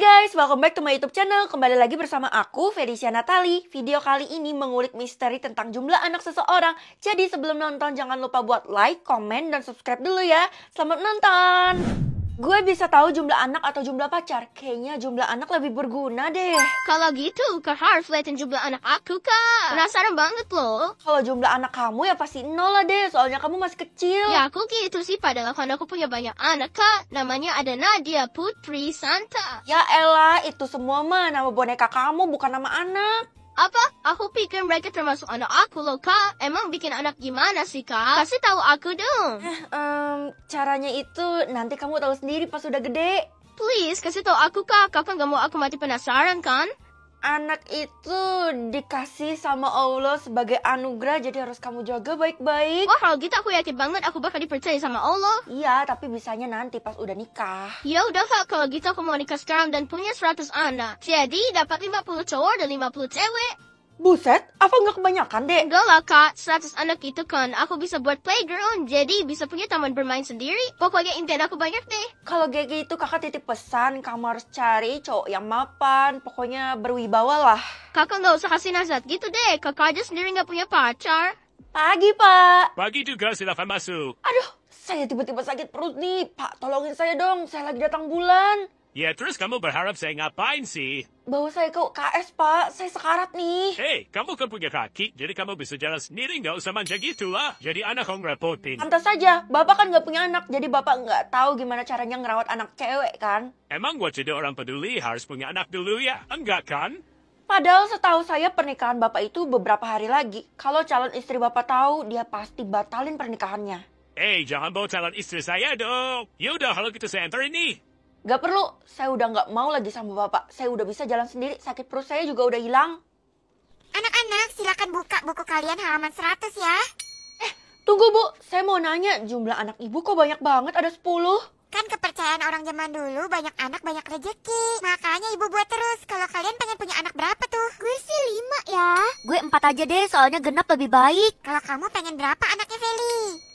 Guys, welcome back to my YouTube channel. Kembali lagi bersama aku, Felicia Natali. Video kali ini mengulik misteri tentang jumlah anak seseorang. Jadi sebelum nonton jangan lupa buat like, komen, dan subscribe dulu ya. Selamat nonton. Gue bisa tahu jumlah anak atau jumlah pacar. Kayaknya jumlah anak lebih berguna deh. Kalau gitu, kau harus liatin jumlah anak aku, Kak. Penasaran banget loh. Kalau jumlah anak kamu ya pasti 0 lah deh. Soalnya kamu masih kecil. Ya, aku gitu sih. Padahal kan aku punya banyak anak, Kak. Namanya ada Nadia, Putri, Santa. Ya elah, itu semua mah nama boneka kamu, bukan nama anak. Apa? Aku pikir mereka termasuk anak aku loh, Kak. Emang bikin anak gimana sih, Kak? Kasih tahu aku dong. Caranya itu nanti kamu tahu sendiri pas udah gede. Please, kasih tahu aku, Kak. Kau kan gak mau aku mati penasaran, kan? Anak itu dikasih sama Allah sebagai anugerah, jadi harus kamu jaga baik-baik. Wah, kalau gitu aku yakin banget aku bakal dipercaya sama Allah. Iya, tapi bisanya nanti pas udah nikah. Ya udah, Kak. Kalau gitu aku mau nikah sekarang dan punya 100 anak. Jadi dapat 50 cowok dan 50 cewek. Buset, apa nggak kebanyakan, Dek? Enggak lah, Kak. 100 anak itu kan aku bisa buat playground. Jadi bisa punya taman bermain sendiri. Pokoknya impian aku banyak deh. Kalau kayak gitu kakak titip pesan, kamu harus cari cowok yang mapan. Pokoknya berwibawa lah. Kakak nggak usah kasih nasihat gitu deh. Kakak aja sendiri nggak punya pacar. Pagi, Pak. Pagi juga, silakan masuk. Aduh, saya tiba-tiba sakit perut nih. Pak, tolongin saya dong. Saya lagi datang bulan. Ya, terus kamu berharap saya ngapain sih? Bawa saya ke UKS, Pak. Saya sekarat nih. Hei, kamu kan punya kaki, jadi kamu bisa jalan sendiri, nggak usah manja gitu lah. Jadi anak kamu ngerepotin. Pantas saja, Bapak kan nggak punya anak. Jadi Bapak nggak tahu gimana caranya ngerawat anak cewek, kan? Emang buat jadi orang peduli harus punya anak dulu ya? Enggak kan? Padahal setahu saya pernikahan Bapak itu beberapa hari lagi. Kalau calon istri Bapak tahu, dia pasti batalin pernikahannya. Hei, jangan bawa calon istri saya dong. Yaudah, kalau gitu saya antar ini. Gak perlu, saya udah gak mau lagi sama Bapak. Saya udah bisa jalan sendiri, sakit perut saya juga udah hilang. Anak-anak, silakan buka buku kalian halaman 100 ya. Tunggu Bu, saya mau nanya, jumlah anak Ibu kok banyak banget, ada 10? Kan kepercayaan orang zaman dulu, banyak anak banyak rezeki. Makanya ibu buat terus. Kalau kalian pengen punya anak berapa tuh? Gue sih 5 ya. Gue 4 aja deh, soalnya genap lebih baik. Kalau kamu pengen berapa anaknya, Feli?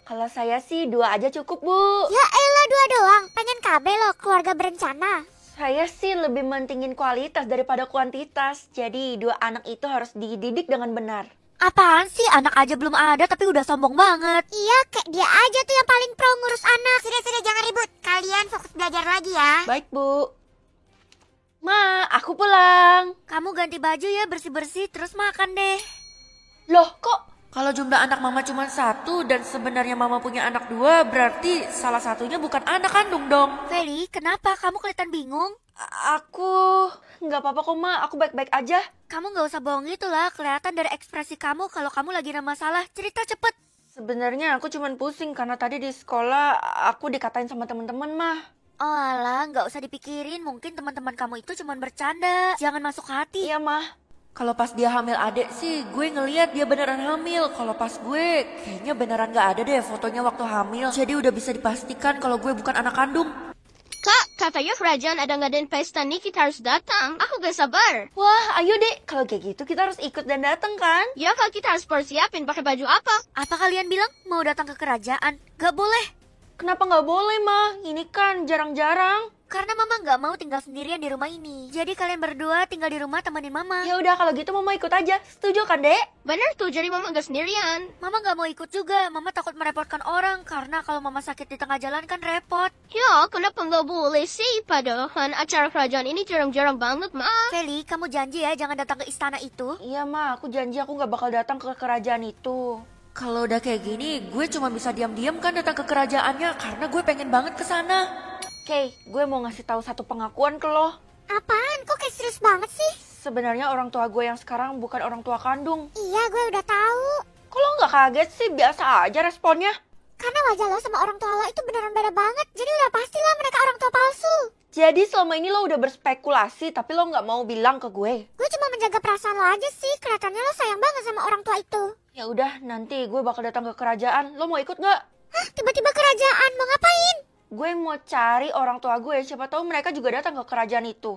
Kalau saya sih 2 aja cukup Bu. Ya elah, 2 doang. Pengen KB loh, keluarga berencana. Saya sih lebih mentingin kualitas daripada kuantitas. Jadi 2 anak itu harus dididik dengan benar. Apaan sih, anak aja belum ada tapi udah sombong banget. Iya, kayak dia aja tuh yang paling pro ngurus anak. Sudah, jangan ribut. Kalian fokus belajar lagi ya. Baik Bu. Ma, aku pulang. Kamu ganti baju ya, bersih-bersih, terus makan deh. Loh kok? Kalau jumlah anak Mama cuma 1 dan sebenarnya Mama punya anak 2, berarti salah satunya bukan anak kandung dong. Feli, kenapa? Kamu kelihatan bingung? Aku nggak apa-apa kok Ma, aku baik-baik aja. Kamu gak usah bohong gitu lah, kelihatan dari ekspresi kamu kalau kamu lagi ada masalah. Cerita cepet. Sebenarnya aku cuma pusing karena tadi di sekolah aku dikatain sama teman-teman mah. Oh alah, gak usah dipikirin, mungkin teman-teman kamu itu cuma bercanda. Jangan masuk hati. Iya mah. Kalau pas dia hamil adek sih, gue ngeliat dia beneran hamil. Kalau pas gue, kayaknya beneran gak ada deh fotonya waktu hamil. Jadi udah bisa dipastikan kalau gue bukan anak kandung. Kak, katanya kerajaan ada ngadain pesta nih, kita harus datang. Aku gak sabar. Wah, ayo deh. Kalau kayak gitu kita harus ikut dan datang kan? Ya, Kak, kita harus persiapin pakai baju apa? Apa kalian bilang mau datang ke kerajaan? Gak boleh. Kenapa nggak boleh mah? Ini kan jarang-jarang. Karena Mama gak mau tinggal sendirian di rumah ini. Jadi kalian berdua tinggal di rumah temenin Mama. Ya udah kalau gitu Mama ikut aja. Setuju kan Dek? Bener tuh, jadi Mama gak sendirian. Mama gak mau ikut juga. Mama takut merepotkan orang. Karena kalau Mama sakit di tengah jalan kan repot. Ya, kenapa nggak boleh sih? Padahal kan acara kerajaan ini jarang-jarang banget, Ma. Feli, kamu janji ya jangan datang ke istana itu. Iya mah, aku janji aku nggak bakal datang ke kerajaan itu. Kalau udah kayak gini, gue cuma bisa diam-diam kan datang ke kerajaannya karena gue pengen banget ke sana. Oke, gue mau ngasih tahu satu pengakuan ke lo. Apaan? Kok kayak serius banget sih? Sebenarnya orang tua gue yang sekarang bukan orang tua kandung. Iya, gue udah tahu. Kok lo nggak kaget sih? Biasa aja responnya. Karena wajah lo sama orang tua lo itu beneran beda banget. Jadi udah pastilah mereka orang tua palsu. Jadi selama ini lo udah berspekulasi tapi lo nggak mau bilang ke gue. Gue cuma menjaga perasaan lo aja sih. Kelihatannya lo sayang banget sama orang tua itu. Ya udah, nanti gue bakal datang ke kerajaan. Lo mau ikut nggak? Hah? Tiba-tiba kerajaan? Mau ngapain? Gue mau cari orang tua gue. Siapa tahu mereka juga datang ke kerajaan itu.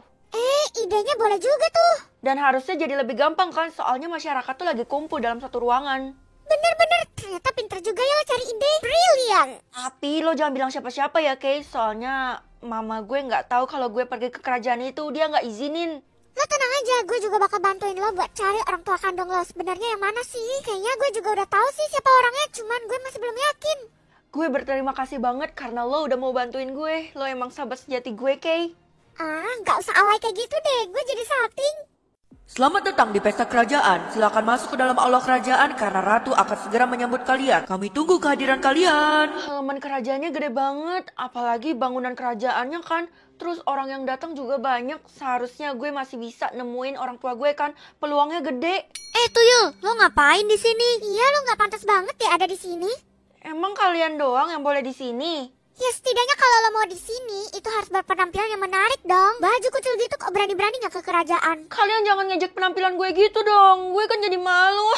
Idenya boleh juga tuh. Dan harusnya jadi lebih gampang kan, soalnya masyarakat tuh lagi kumpul dalam satu ruangan. Bener-bener, ternyata pinter juga ya lo cari ide. Brilian. Tapi lo jangan bilang siapa-siapa ya, Kay. Soalnya Mama gue nggak tahu kalau gue pergi ke kerajaan itu, dia nggak izinin. Lo tenang aja, gue juga bakal bantuin lo buat cari orang tua kandung lo. Sebenarnya yang mana sih? Kayaknya gue juga udah tahu sih siapa orangnya, cuman gue masih belum yakin. Gue berterima kasih banget karena lo udah mau bantuin gue. Lo emang sahabat sejati gue, Kay. Nggak usah alay kayak gitu deh, gue jadi salting. Selamat datang di pesta kerajaan. Silakan masuk ke dalam aula kerajaan karena ratu akan segera menyambut kalian. Kami tunggu kehadiran kalian. Halaman kerajaannya gede banget, apalagi bangunan kerajaannya kan. Terus orang yang datang juga banyak. Seharusnya gue masih bisa nemuin orang tua gue kan. Peluangnya gede. Tuyul, lo ngapain di sini? Iya, lo nggak pantas banget ya ada di sini. Emang kalian doang yang boleh di sini? Ya setidaknya kalau lo mau di sini, itu harus berpenampilan yang menarik dong. Baju kucil gitu kok berani-berani nggak ke kerajaan? Kalian jangan ngejek penampilan gue gitu dong. Gue kan jadi malu.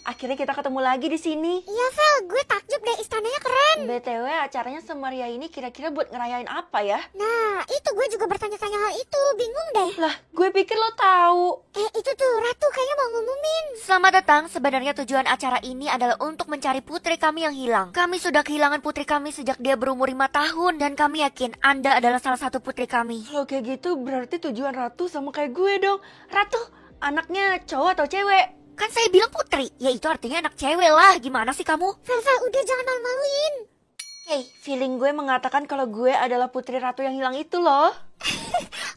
Akhirnya kita ketemu lagi di sini. Iya, Vel, gue takjub deh, istananya keren. BTW acaranya semeriah ini kira-kira buat ngerayain apa ya? Nah, itu gue juga bertanya-tanya hal itu, bingung deh. Lah, gue pikir lo tahu. Itu tuh, Ratu kayaknya mau ngumumin. Selamat datang, sebenarnya tujuan acara ini adalah untuk mencari putri kami yang hilang. Kami sudah kehilangan putri kami sejak dia berumur 5 tahun. Dan kami yakin Anda adalah salah satu putri kami. Kalau kayak gitu berarti tujuan Ratu sama kayak gue dong. Ratu, anaknya cowok atau cewek? Kan saya bilang putri, ya itu artinya anak cewek lah. Gimana sih kamu? Vel, udah jangan malu-maluin. Hey, feeling gue mengatakan kalau gue adalah putri Ratu yang hilang itu loh.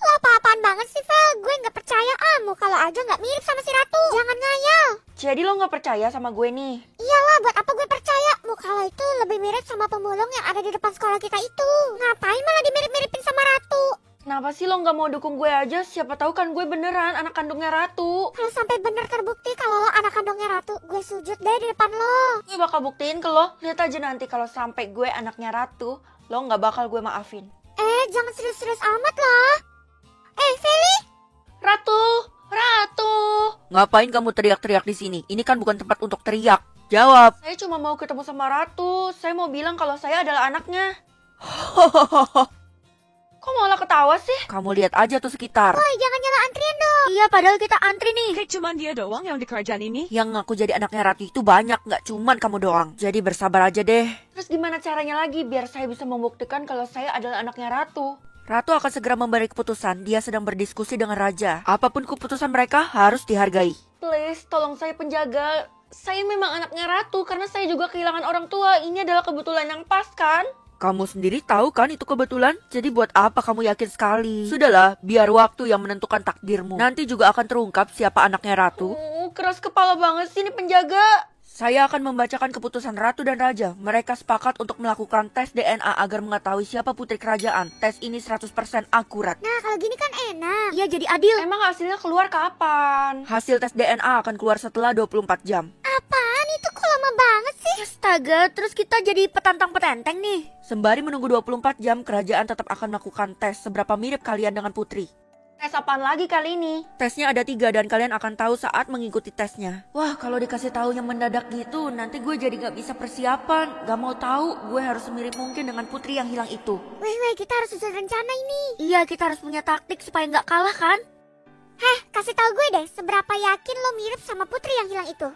Lo apa-apaan banget sih, Vel? Gue nggak percaya kalau aja nggak mirip sama si Ratu. Jangan ngayal. Jadi lo nggak percaya sama gue nih? Iyalah, buat apa gue percaya? Muka lo itu lebih mirip sama pemulung yang ada di depan sekolah kita itu. Ngapain malah dimirip-miripin sama Ratu? Kenapa sih lo nggak mau dukung gue aja? Siapa tahu kan gue beneran anak kandungnya Ratu. Kalau sampai bener terbukti kalau lo anak kandungnya Ratu, gue sujud deh di depan lo. Gue bakal buktiin ke lo. Lihat aja nanti kalau sampai gue anaknya Ratu, lo nggak bakal gue maafin. Jangan serius-serius amat lah. Feli? Ratu, Ratu. Ngapain kamu teriak-teriak di sini? Ini kan bukan tempat untuk teriak. Jawab. Saya cuma mau ketemu sama Ratu. Saya mau bilang kalau saya adalah anaknya. Kok malah ketawa sih? Kamu lihat aja tuh sekitar. Woi, jangan nyala antrian dong. Iya, padahal kita antri nih. Kayak cuman dia doang yang di kerajaan ini. Yang ngaku jadi anaknya Ratu itu banyak, nggak cuman kamu doang. Jadi bersabar aja deh. Terus gimana caranya lagi biar saya bisa membuktikan kalau saya adalah anaknya Ratu? Ratu akan segera memberi keputusan. Dia sedang berdiskusi dengan raja. Apapun keputusan mereka harus dihargai. Please, tolong saya penjaga. Saya memang anaknya Ratu karena saya juga kehilangan orang tua. Ini adalah kebetulan yang pas kan? Kamu sendiri tahu kan itu kebetulan? Jadi buat apa kamu yakin sekali? Sudahlah, biar waktu yang menentukan takdirmu. Nanti juga akan terungkap siapa anaknya Ratu. Keras kepala banget sih ini penjaga. Saya akan membacakan keputusan Ratu dan Raja. Mereka sepakat untuk melakukan tes DNA agar mengetahui siapa putri kerajaan. Tes ini 100% akurat. Nah, kalau gini kan enak. Iya, jadi adil. Emang hasilnya keluar kapan? Hasil tes DNA akan keluar setelah 24 jam. Apaan itu kok lama banget sih? Astaga, terus kita jadi petantang-petenteng nih. Sembari menunggu 24 jam, kerajaan tetap akan melakukan tes seberapa mirip kalian dengan putri. Tes apaan lagi kali ini? Tesnya ada 3 dan kalian akan tahu saat mengikuti tesnya. Wah, kalau dikasih tahu yang mendadak gitu, nanti gue jadi gak bisa persiapan. Gak mau tahu, gue harus semirip mungkin dengan putri yang hilang itu. Weh, kita harus susun rencana ini. Iya, kita harus punya taktik supaya nggak kalah kan? Kasih tahu gue deh, seberapa yakin lo mirip sama putri yang hilang itu?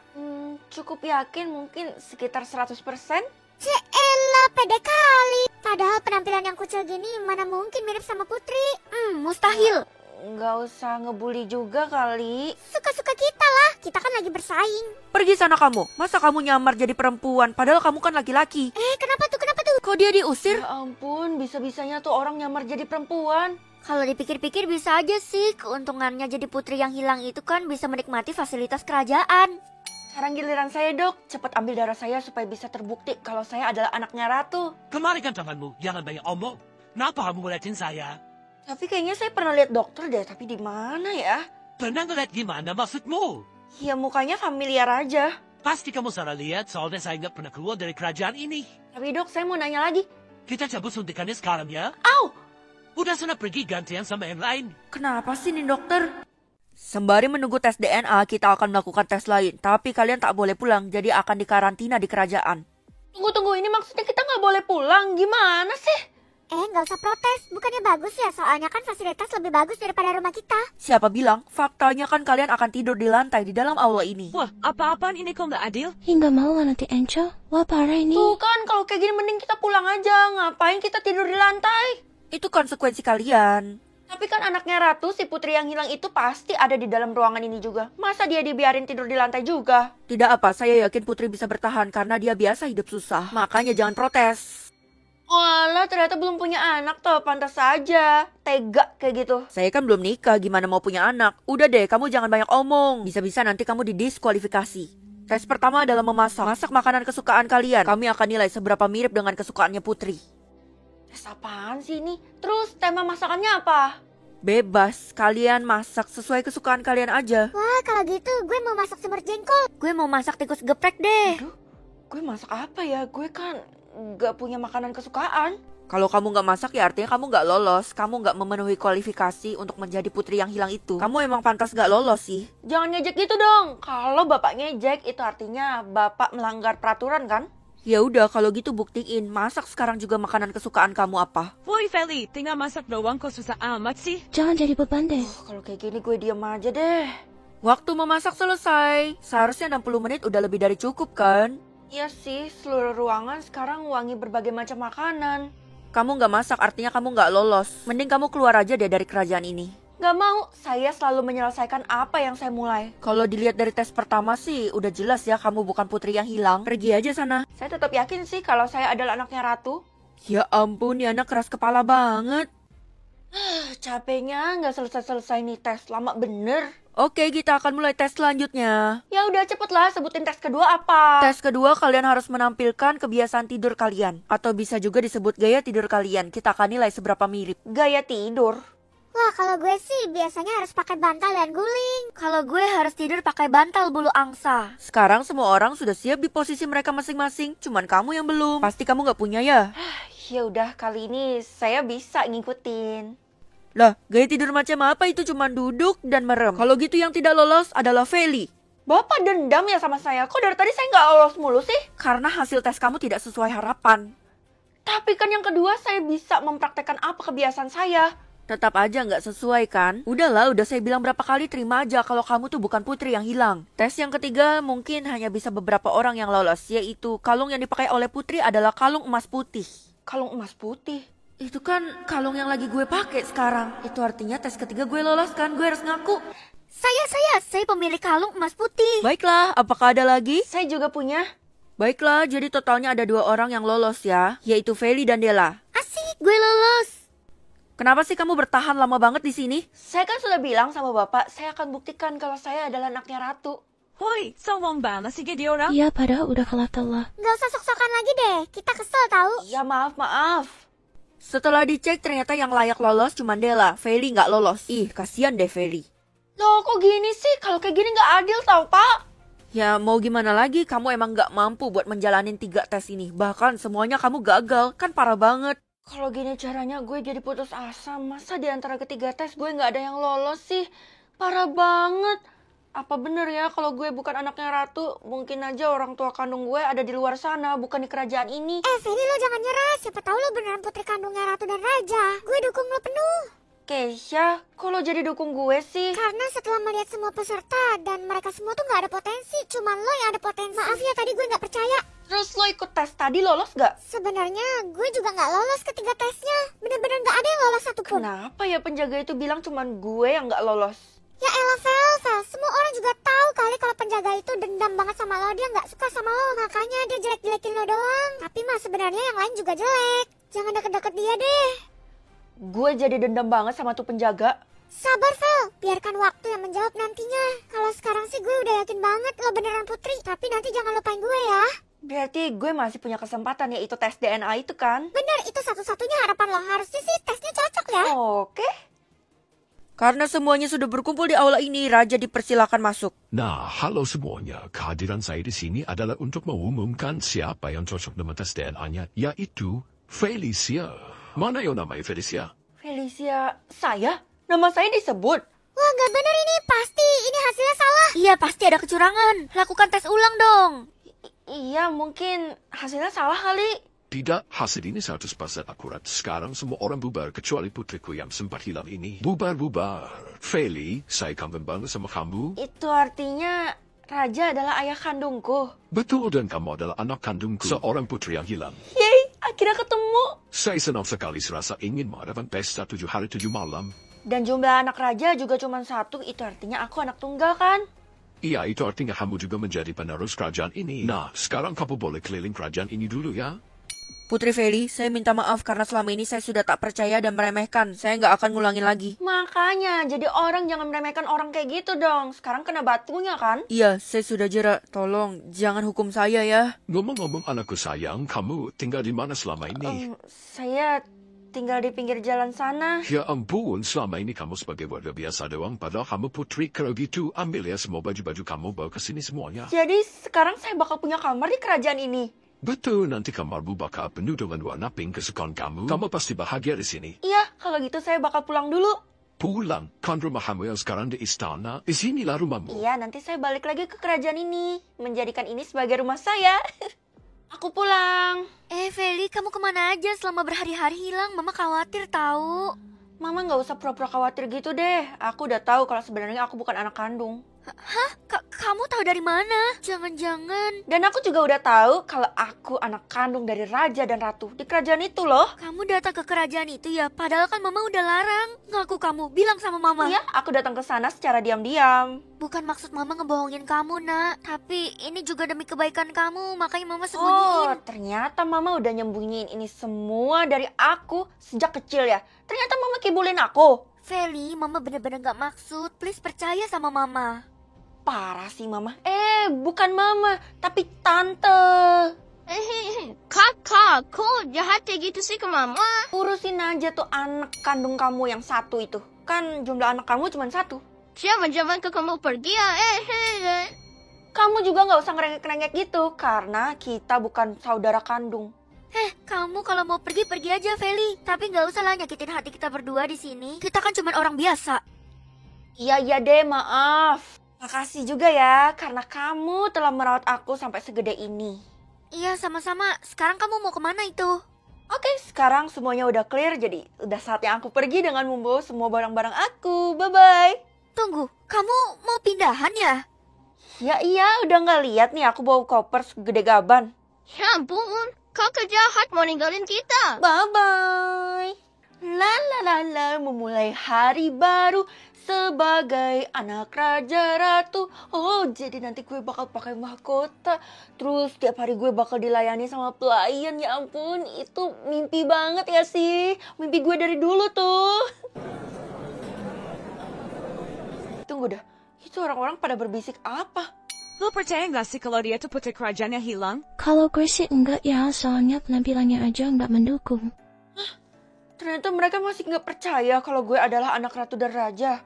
Cukup yakin mungkin sekitar 100%. Ceelah, pede kali. Padahal penampilan yang kucil gini mana mungkin mirip sama putri. Mustahil. Nggak usah ngebully juga kali. Suka-suka kita lah, kita kan lagi bersaing. Pergi sana kamu. Masa kamu nyamar jadi perempuan padahal kamu kan laki-laki? Kenapa tuh? Kok dia diusir? Ya ampun, bisa-bisanya tuh orang nyamar jadi perempuan. Kalau dipikir-pikir bisa aja sih. Keuntungannya jadi putri yang hilang itu kan bisa menikmati fasilitas kerajaan. Sekarang giliran saya, Dok. Cepat ambil darah saya supaya bisa terbukti kalau saya adalah anaknya Ratu. Kembalikan tanganmu, jangan banyak omong. Kenapa kamu ngeliatin saya? Tapi kayaknya saya pernah lihat dokter deh, tapi di mana ya? Pernah ngeliat gimana maksudmu? Ya mukanya familiar aja. Pasti kamu salah lihat, soalnya saya nggak pernah keluar dari kerajaan ini. Tapi Dok, saya mau nanya lagi. Kita cabut suntikannya sekarang ya. Au! Udah sana pergi gantian sama yang lain. Kenapa sih nih dokter? Sembari menunggu tes DNA, kita akan melakukan tes lain. Tapi kalian tak boleh pulang, jadi akan dikarantina di kerajaan. Tunggu, ini maksudnya kita nggak boleh pulang. Gimana sih? Nggak usah protes. Bukannya bagus ya? Soalnya kan fasilitas lebih bagus daripada rumah kita. Siapa bilang? Faktanya kan kalian akan tidur di lantai di dalam aula ini. Wah, apa-apaan ini kok nggak adil? Hingga mau lah nanti Angel. Wah, parah ini. Tuh kan, kalau kayak gini mending kita pulang aja. Ngapain kita tidur di lantai? Itu konsekuensi kalian. Tapi kan anaknya Ratu, si putri yang hilang itu pasti ada di dalam ruangan ini juga. Masa dia dibiarin tidur di lantai juga? Tidak apa, saya yakin Putri bisa bertahan karena dia biasa hidup susah. Makanya jangan protes. Walah, ternyata belum punya anak toh, pantas saja. Tega kayak gitu. Saya kan belum nikah, gimana mau punya anak? Udah deh, kamu jangan banyak omong. Bisa-bisa nanti kamu didiskualifikasi. Tes pertama adalah memasak. Masak makanan kesukaan kalian. Kami akan nilai seberapa mirip dengan kesukaannya Putri. Tes apaan sih ini? Terus tema masakannya apa? Bebas, kalian masak sesuai kesukaan kalian aja. Wah, kalau gitu gue mau masak semur jengkol. Gue mau masak tikus geprek deh. Aduh, gue masak apa ya? Gue kan gak punya makanan kesukaan. Kalau kamu nggak masak ya artinya kamu nggak lolos. Kamu nggak memenuhi kualifikasi untuk menjadi putri yang hilang itu. Kamu emang pantas nggak lolos sih. Jangan ngejek gitu dong. Kalau bapak ngejek itu artinya bapak melanggar peraturan kan? Ya udah kalau gitu buktiin. Masak sekarang juga makanan kesukaan kamu apa? Woi Feli, tinggal masak doang kok susah amat sih. Jangan jadi beban deh. Kalau kayak gini gue diam aja deh. Waktu memasak selesai. Seharusnya 60 menit udah lebih dari cukup kan? Iya sih, seluruh ruangan sekarang wangi berbagai macam makanan. Kamu nggak masak artinya kamu nggak lolos. Mending kamu keluar aja deh dari kerajaan ini. Gak mau, saya selalu menyelesaikan apa yang saya mulai. Kalau dilihat dari tes pertama sih udah jelas ya kamu bukan putri yang hilang. Pergi aja sana. Saya tetap yakin sih kalau saya adalah anaknya Ratu. Ya ampun, ya anak keras kepala banget. Capeknya nggak selesai-selesai nih tes, lama bener. Oke, kita akan mulai tes selanjutnya. Ya udah cepet lah, sebutin tes kedua apa. Tes kedua kalian harus menampilkan kebiasaan tidur kalian. Atau bisa juga disebut gaya tidur kalian. Kita akan nilai seberapa mirip. Gaya tidur. Wah, kalau gue sih biasanya harus pakai bantal dan guling. Kalau gue harus tidur pakai bantal bulu angsa. Sekarang semua orang sudah siap di posisi mereka masing-masing. Cuman kamu yang belum. Pasti kamu nggak punya ya? Ya udah, kali ini saya bisa ngikutin. Lah, gaya tidur macam apa itu? Cuman duduk dan merem. Kalau gitu yang tidak lolos adalah Feli. Bapak dendam ya sama saya? Kok dari tadi saya nggak lolos mulu sih? Karena hasil tes kamu tidak sesuai harapan. Tapi kan yang kedua saya bisa mempraktekkan apa kebiasaan saya. Tetap aja nggak sesuai kan? Udahlah, udah saya bilang berapa kali, terima aja kalau kamu tuh bukan putri yang hilang. Tes yang ketiga mungkin hanya bisa beberapa orang yang lolos, yaitu kalung yang dipakai oleh putri adalah kalung emas putih. Kalung emas putih? Itu kan kalung yang lagi gue pakai sekarang. Itu artinya tes ketiga gue lolos kan? Gue harus ngaku. Saya pemilik kalung emas putih. Baiklah, apakah ada lagi? Saya juga punya. Baiklah, jadi totalnya ada 2 orang yang lolos ya, yaitu Feli dan Della. Asik, gue lolos. Kenapa sih kamu bertahan lama banget di sini? Saya kan sudah bilang sama bapak, saya akan buktikan kalau saya adalah anaknya Ratu. Woi, sawang ba? Sige diorang? Iya, padahal udah kalah telah. Gak usah sok-sokan lagi deh, kita kesel tahu. Ya maaf. Setelah dicek ternyata yang layak lolos cuma Della, Feli nggak lolos. Ih, kasihan deh Feli. Loh kok gini sih? Kalau kayak gini nggak adil tau pak. Ya mau gimana lagi, kamu emang nggak mampu buat menjalanin 3 tes ini. Bahkan semuanya kamu gagal, kan parah banget. Kalau gini caranya gue jadi putus asa. Masa di antara ketiga tes gue nggak ada yang lolos sih? Parah banget. Apa bener ya kalau gue bukan anaknya Ratu? Mungkin aja orang tua kandung gue ada di luar sana, bukan di kerajaan ini. Feli, lo jangan nyerah. Siapa tahu lo beneran putri kandungnya Ratu dan Raja. Gue dukung lo penuh. Keisha, kok lo jadi dukung gue sih? Karena setelah melihat semua peserta dan mereka semua tuh gak ada potensi. Cuman lo yang ada potensi. Maaf ya, tadi gue gak percaya. Terus lo ikut tes tadi lolos gak? Sebenarnya gue juga gak lolos ketiga tesnya. Bener-bener gak ada yang lolos satupun. Kenapa ya penjaga itu bilang cuman gue yang gak lolos? Ya elah Fel, semua orang juga tahu kali kalau penjaga itu dendam banget sama lo. Dia gak suka sama lo, makanya dia jelek-jelekin lo doang. Tapi mah sebenarnya yang lain juga jelek. Jangan deket-deket dia deh. Gue jadi dendam banget sama tuh penjaga. Sabar Fel, biarkan waktu yang menjawab nantinya. Kalau sekarang sih gue udah yakin banget lo beneran putri. Tapi nanti jangan lupain gue ya. Berarti gue masih punya kesempatan, yaitu tes DNA itu kan? Bener, itu satu-satunya harapan lo. Harusnya sih tesnya cocok ya. Oke. Karena semuanya sudah berkumpul di aula ini, Raja dipersilakan masuk. Nah, halo semuanya. Kehadiran saya di sini adalah untuk mengumumkan siapa yang cocok dengan tes DNA-nya, yaitu Felicia. Mana yang namanya Felicia? Felicia, saya? Nama saya disebut? Wah, gak bener ini. Pasti ini hasilnya salah. Iya, pasti ada kecurangan. Lakukan tes ulang dong. Iya, mungkin hasilnya salah kali. Tidak, hasil ini 100% akurat. Sekarang semua orang bubar kecuali putriku yang sempat hilang ini. Bubar. Feli, saya kangen banget sama kamu. Itu artinya Raja adalah ayah kandungku. Betul, dan kamu adalah anak kandungku, seorang putri yang hilang. Yeay, akhirnya ketemu. Saya senang sekali serasa ingin mengadakan pesta 7 hari 7 malam. Dan jumlah anak raja juga cuma 1, itu artinya aku anak tunggal kan? Iya, itu artinya kamu juga menjadi penerus kerajaan ini. Nah, sekarang kamu boleh keliling kerajaan ini dulu ya. Putri Feli, saya minta maaf karena selama ini saya sudah tak percaya dan meremehkan. Saya nggak akan ngulangin lagi. Makanya, jadi orang jangan meremehkan orang kayak gitu dong. Sekarang kena batunya kan? Iya, saya sudah jera. Tolong, jangan hukum saya ya. Ngomong-ngomong anakku sayang, kamu tinggal di mana selama ini? Saya tinggal di pinggir jalan sana. Ya ampun, selama ini kamu sebagai warga biasa doang, padahal kamu putri. Kalau gitu, ambil ya semua baju-baju kamu, bawa ke sini semuanya. Jadi sekarang saya bakal punya kamar di kerajaan ini. Betul, nanti kamarmu bakal penuh dengan warna pink kesukaan kamu. Kamu pasti bahagia di sini. Iya, kalau gitu saya bakal pulang dulu. Pulang? Kan rumah kamu yang sekarang di istana. Di sinilah rumahmu. Iya, nanti saya balik lagi ke kerajaan ini. Menjadikan ini sebagai rumah saya. Aku pulang. Feli, kamu kemana aja selama berhari-hari hilang? Mama khawatir tahu. Mama nggak usah pura-pura khawatir gitu deh. Aku udah tahu kalau sebenarnya aku bukan anak kandung. Hah? Kamu tahu dari mana? Jangan-jangan. Dan aku juga udah tahu kalau aku anak kandung dari raja dan ratu di kerajaan itu loh. Kamu datang ke kerajaan itu ya? Padahal kan mama udah larang. Ngaku kamu, bilang sama mama. Iya, aku datang ke sana secara diam-diam. Bukan maksud mama ngebohongin kamu, nak. Tapi ini juga demi kebaikan kamu, makanya mama Oh, sembunyiin. ternyata mama udah nyembunyiin ini semua dari aku sejak kecil ya. Ternyata mama kibulin aku. Feli, mama bener-bener gak maksud. Please percaya sama mama. Parah sih mama. Bukan mama, tapi tante. Kakak, kok jahat kayak gitu sih ke mama? Urusin aja tuh anak kandung kamu yang 1 itu. Kan jumlah anak kamu cuma 1. Jangan-jangan ke kamu pergi ya? Kamu juga nggak usah ngerengek-ngerengek gitu, karena kita bukan saudara kandung. Kamu kalau mau pergi aja, Feli. Tapi gak usah lah nyakitin hati kita berdua di sini. Kita kan cuma orang biasa. Iya deh, maaf. Makasih juga ya, karena kamu telah merawat aku sampai segede ini. Iya, sama-sama. Sekarang kamu mau kemana itu? Oke, sekarang semuanya udah clear, jadi udah saatnya aku pergi dengan membawa semua barang-barang aku. Bye-bye. Tunggu, kamu mau pindahan ya? Ya iya, udah nggak lihat nih aku bawa koper segede gaban. Ya ampun, kakak jahat mau ninggalin kita. Bye-bye. La la la la, memulai hari baru sebagai anak raja ratu. Oh, jadi nanti gue bakal pakai mahkota. Terus tiap hari gue bakal dilayani sama pelayan. Ya ampun, itu mimpi banget ya sih. Mimpi gue dari dulu tuh. Tunggu dah, itu orang-orang pada berbisik apa? Lo percaya nggak sih kalau dia tuh putri kerajaannya hilang? Kalau gue sih enggak ya, soalnya penampilannya aja enggak mendukung. Ternyata mereka masih nggak percaya kalau gue adalah anak ratu dan raja.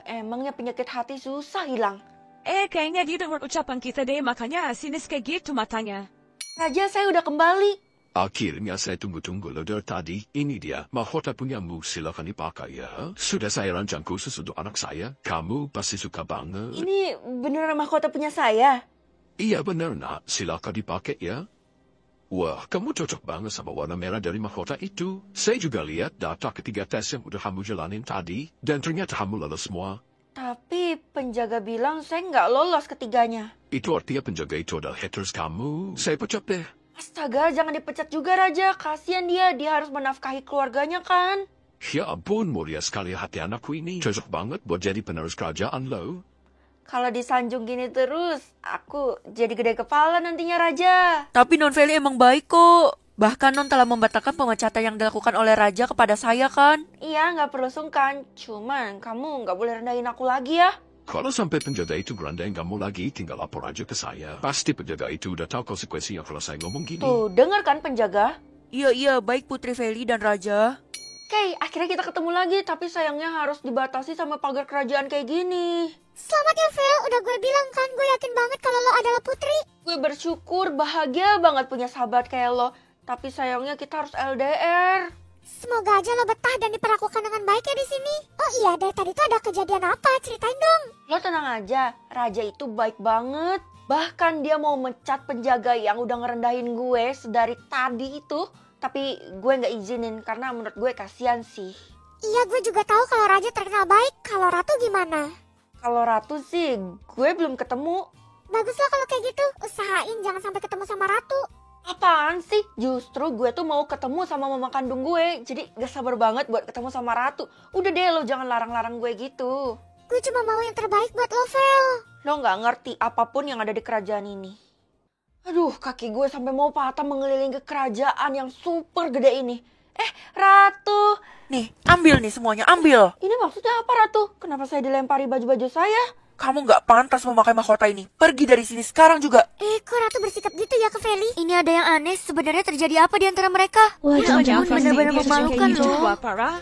Emangnya penyakit hati susah hilang. Kayaknya dia dengar ucapan kita deh, makanya sinis kayak gitu matanya. Raja, saya udah kembali. Akhirnya saya tunggu-tunggu lo dari tadi. Ini dia, mahkota punyamu, silakan dipakai ya. Sudah saya rancang khusus untuk anak saya. Kamu pasti suka banget. Ini beneran mahkota punya saya? Iya benar nak, silakan dipakai ya. Wah, kamu cocok banget sama warna merah dari mahkota itu. Saya juga lihat data ketiga tes yang udah kamu jalanin tadi. Dan ternyata kamu lolos semua. Tapi penjaga bilang saya nggak lolos ketiganya. Itu artinya penjaga itu adalah haters kamu. Saya pecat deh. Astaga, jangan dipecat juga Raja. Kasian dia harus menafkahi keluarganya kan. Ya ampun, mulia sekali hati anakku ini. Cocok banget buat jadi penerus kerajaan lo. Kalau disanjung gini terus, aku jadi gede kepala nantinya Raja. Tapi Non Feli emang baik kok. Bahkan Non telah membatalkan pemecatan yang dilakukan oleh Raja kepada saya kan. Iya, nggak perlu sungkan. Cuman kamu nggak boleh rendahin aku lagi ya. Kalau sampai penjaga itu gerandain kamu lagi, tinggal lapor aja ke saya. Pasti penjaga itu udah tahu konsekuensinya kalau saya ngomong gini. Tuh, denger kan penjaga? Iya, baik Putri Feli dan Raja. Oke, akhirnya kita ketemu lagi. Tapi sayangnya harus dibatasi sama pagar kerajaan kayak gini. Selamat ya, Vel. Udah gue bilang kan, gue yakin banget kalau lo adalah putri. Gue bersyukur, bahagia banget punya sahabat kayak lo. Tapi sayangnya kita harus LDR. Semoga aja lo betah dan diperlakukan dengan baik ya di sini. Oh iya, dari tadi tuh ada kejadian apa? Ceritain dong. Lo tenang aja, Raja itu baik banget. Bahkan dia mau mecat penjaga yang udah ngerendahin gue sedari tadi itu. Tapi gue nggak izinin karena menurut gue kasihan sih. Iya, gue juga tahu kalau Raja terkenal baik. Kalau Ratu gimana? Kalau Ratu sih, gue belum ketemu. Bagus lah kalau kayak gitu. Usahain jangan sampai ketemu sama Ratu. Apaan sih? Justru gue tuh mau ketemu sama mama kandung gue. Jadi gak sabar banget buat ketemu sama Ratu. Udah deh lo jangan larang-larang gue gitu. Gue cuma mau yang terbaik buat lo, Vel. Lo gak ngerti apapun yang ada di kerajaan ini. Aduh, kaki gue sampai mau patah mengelilingi kerajaan yang super gede ini. Ratu. Nih, ambil nih semuanya, ambil. Ini maksudnya apa, Ratu? Kenapa saya dilempari baju-baju saya? Kamu nggak pantas memakai mahkota ini. Pergi dari sini sekarang juga. Kok Ratu bersikap gitu ya ke Feli? Ini ada yang aneh, sebenarnya terjadi apa di antara mereka? Wah, Ya jangan ampun, benar-benar memalukan loh. Parah.